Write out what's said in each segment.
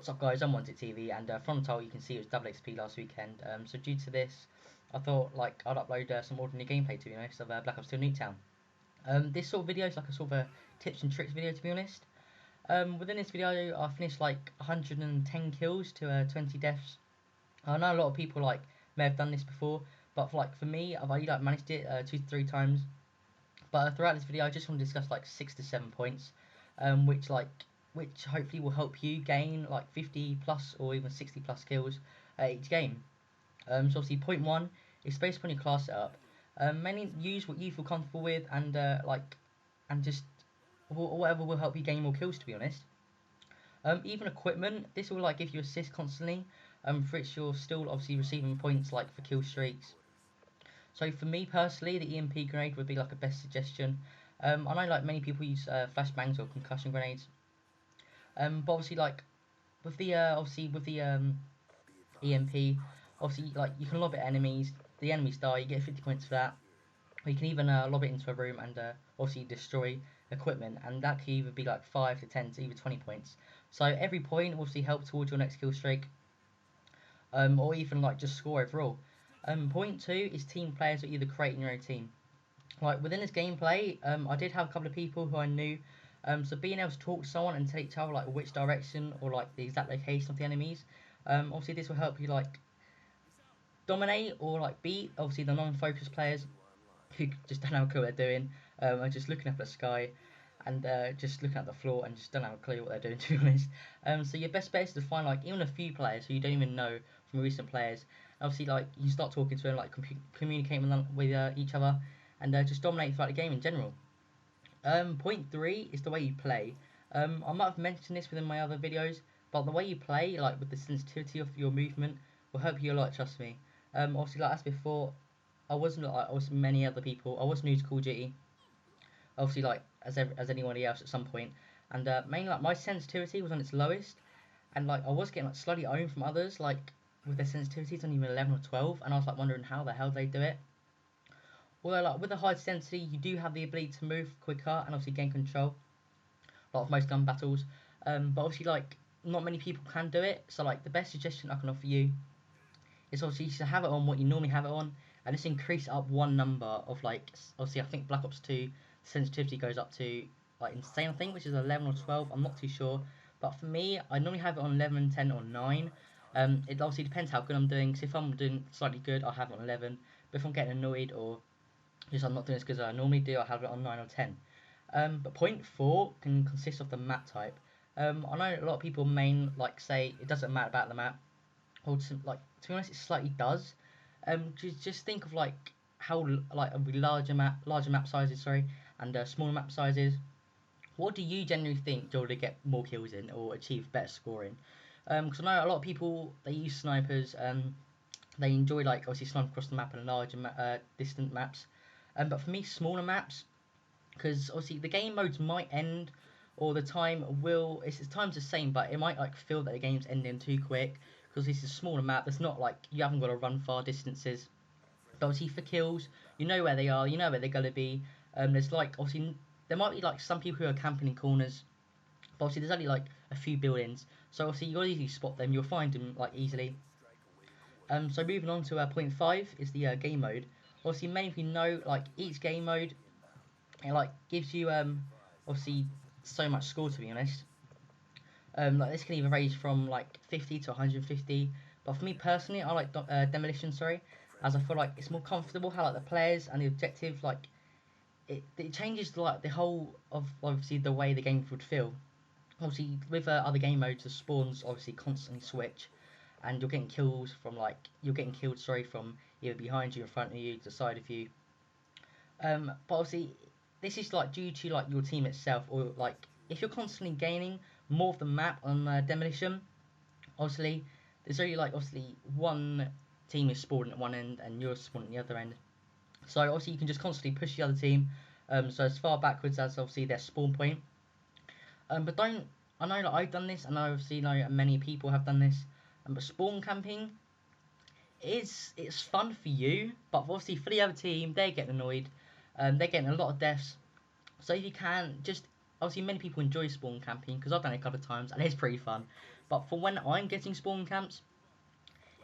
What's up guys, I'm OnezicTv, and from the title you can see it was double XP last weekend, so due to this I thought like I'd upload some ordinary gameplay, to be honest, of Black Ops 2 Nuketown. This sort of video is like a sort of a tips and tricks video, to be honest. Within this video I finished like 110 kills to 20 deaths. I know a lot of people like may have done this before, but for me I've only like managed it 2 to 3 times. But throughout this video I just want to discuss like 6 to 7 points, which hopefully will help you gain like 50 plus or even 60 plus kills each game. So obviously point 1 is based upon your class setup. Mainly use what you feel comfortable with, and just whatever will help you gain more kills, to be honest. Even equipment, this will like give you assists constantly, for which you're still obviously receiving points like for kill streaks. So for me personally, the EMP grenade would be like a best suggestion. I know like many people use flashbangs or concussion grenades. But obviously like with the EMP, obviously like you can lob it at enemies, the enemies die, you get 50 points for that. Or you can even lob it into a room and obviously destroy equipment, and that could either be like 5 to 10 to even 20 points. So every point will obviously help towards your next kill streak, or even like just score overall. Point 2 is team players that either creating your own team. Like within this gameplay, I did have a couple of people who I knew. So being able to talk to someone and tell each other like which direction or like the exact location of the enemies, obviously this will help you like dominate or like beat obviously the non-focused players who just don't have a clue what they're doing, are just looking up at the sky and just looking at the floor and just don't have a clue what they're doing, to be honest. So your best bet is to find like even a few players who you don't even know from recent players. Obviously like you start talking to them, like communicating with each other, and just dominate throughout the game in general. Point 3 is the way you play. I might have mentioned this within my other videos, but the way you play, like with the sensitivity of your movement, will help you a lot, trust me. Obviously, like as before, I wasn't like many other people. I was new to Call of Duty, obviously like as anybody else at some point, and mainly like my sensitivity was on its lowest, and like I was getting like slightly owned from others, like with their sensitivities on even 11 or 12, and I was like wondering how the hell they do it. Although like with a high density, you do have the ability to move quicker and obviously gain control, like of most gun battles. But obviously like not many people can do it. So like the best suggestion I can offer you is obviously to have it on what you normally have it on, and just increase up one number of like obviously I think Black Ops 2 sensitivity goes up to like insane I think, which is 11 or 12. I'm not too sure, but for me I normally have it on 11, 10 or 9. It obviously depends how good I'm doing. So if I'm doing slightly good, I'll have it on 11. But if I'm getting annoyed or just I'm not doing this because I normally do, I have it on 9 or 10. But point 4 can consist of the map type. I know a lot of people say it doesn't matter about the map. Or to be honest, it slightly does. Just think of like how like larger map sizes, sorry, and smaller map sizes. What do you generally think you'll get more kills in or achieve better scoring? Because I know a lot of people, they use snipers. They enjoy like obviously sniping across the map and larger distant maps. But for me, smaller maps, because obviously the game modes might end, or the time will, the time's the same, but it might like feel that the game's ending too quick, because this is a smaller map. It's not like you haven't got to run far distances. But obviously for kills, you know where they are, you know where they're gonna be. There's like obviously there might be like some people who are camping in corners, but obviously there's only like a few buildings, so obviously you'll easily spot them. You'll find them like easily. So moving on to point 5 is the game mode. Obviously, many of you know like each game mode, it like gives you obviously so much score, to be honest. Like this can even range from like 50 to 150. But for me personally, I like demolition, sorry, as I feel like it's more comfortable how like the players and the objective like it changes like the whole of obviously the way the game would feel. Obviously with other game modes, the spawns obviously constantly switch, and you're getting kills from like sorry, from either behind you, in front of you, to the side of you. But obviously this is like due to like your team itself, or like if you're constantly gaining more of the map on demolition, obviously there's only like obviously one team is spawning at one end and you're spawning at the other end. So obviously you can just constantly push the other team, so as far backwards as obviously their spawn point. But don't, I know that I've done this, and I obviously know many people have done this. But spawn camping it's fun for you, but obviously for the other team, they're getting annoyed. They're getting a lot of deaths. So if you can, just obviously many people enjoy spawn camping, because I've done it a couple of times and it's pretty fun. But for when I'm getting spawn camps,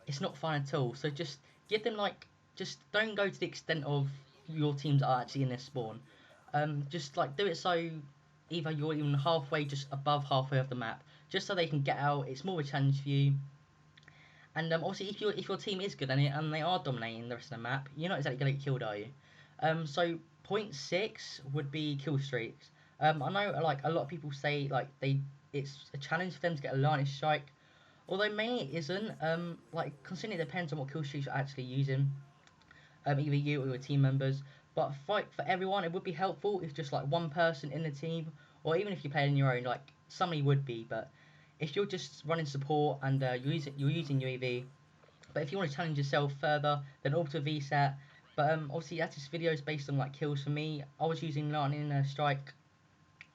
it's not fun at all. So just give them like, just don't go to the extent of your teams are actually in their spawn. Just like do it so either you're even halfway, just above halfway of the map, just so they can get out. It's more of a challenge for you. And obviously, if your team is good and they are dominating the rest of the map, you're not exactly going to get killed, are you? So point six would be kill streaks. I know like a lot of people say like it's a challenge for them to get a lightning strike, although mainly it isn't. Like considering it depends on what kill streaks you're actually using. Either you or your team members. But fight for everyone, it would be helpful if just like one person in the team, or even if you play on your own, like somebody would be. But if you're just running support and you're using UAV, but if you want to challenge yourself further, then Auto VSAT. But obviously, as this video is based on like kills for me, I was using Lightning Strike,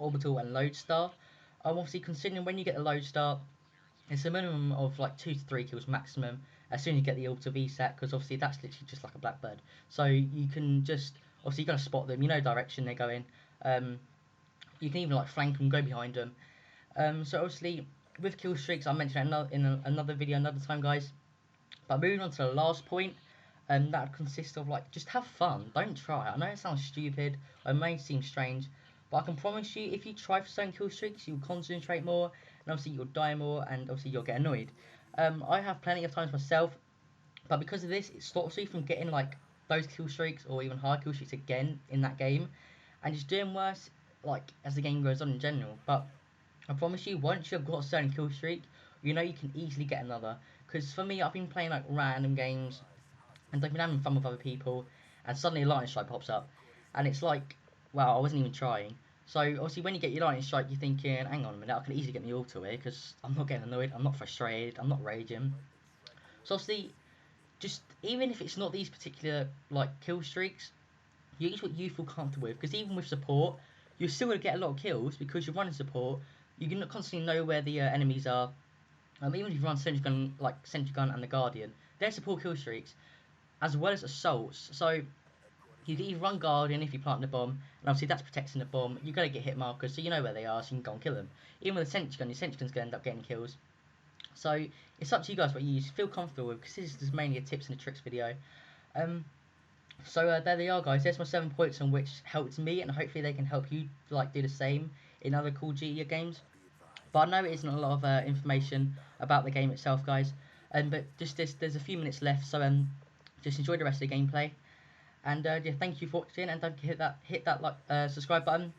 Orbital, and Lodestar. Obviously, considering when you get the Lodestar, it's a minimum of like 2 to 3 kills maximum as soon as you get the Auto VSAT, because obviously that's literally just like a blackbird. So you can just, obviously, you're going to spot them, you know direction they're going. Um, you can even like flank them, go behind them. So obviously, with kill streaks, I mentioned another video another time, guys. But moving on to the last point, that would consist of like just have fun. Don't try. I know it sounds stupid, or it may seem strange, but I can promise you, if you try for certain kill streaks, you'll concentrate more, and obviously you'll die more, and obviously you'll get annoyed. I have plenty of times myself, but because of this, it stops you from getting like those kill streaks or even high kill streaks again in that game, and just doing worse like as the game goes on in general. But I promise you, once you've got a certain kill streak, you know you can easily get another. Because for me, I've been playing like random games, and I've been having fun with other people, and suddenly a lightning strike pops up, and it's like, wow, I wasn't even trying. So obviously, when you get your lightning strike, you're thinking, hang on a minute, I can easily get my auto here because I'm not getting annoyed, I'm not frustrated, I'm not raging. So obviously, just even if it's not these particular like kill streaks, use what you feel comfortable with. Because even with support, you're still gonna get a lot of kills because you're running support. You can constantly know where the enemies are. Even if you run Sentry Gun, like Sentry Gun and the Guardian, they're support kill streaks as well as assaults. So you can either run Guardian if you plant the bomb, and obviously that's protecting the bomb. You're gonna get hit markers, so you know where they are, so you can go and kill them. Even with a Sentry Gun, your Sentry Gun's gonna end up getting kills. So it's up to you guys what you use. Feel comfortable with, because this is mainly a tips and a tricks video. Um, so there they are, guys. There's my 7 points on which helped me, and hopefully they can help you like do the same in other Call of Duty games. But I know it isn't a lot of information about the game itself, guys. But just there's a few minutes left, so just enjoy the rest of the gameplay. And yeah, thank you for watching, and don't forget hit that like subscribe button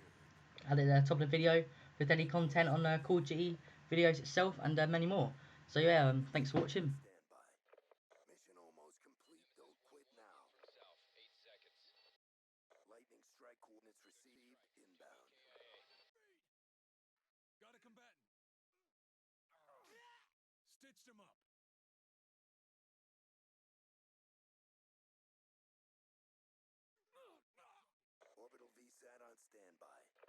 at the top of the video for daily content on Call of Duty videos itself and many more. So yeah, thanks for watching. Mission almost complete. Don't quit now. Lightning strike coordinates received. Inbound. Got a combatant. Stitched him up. Orbital VSAT on standby.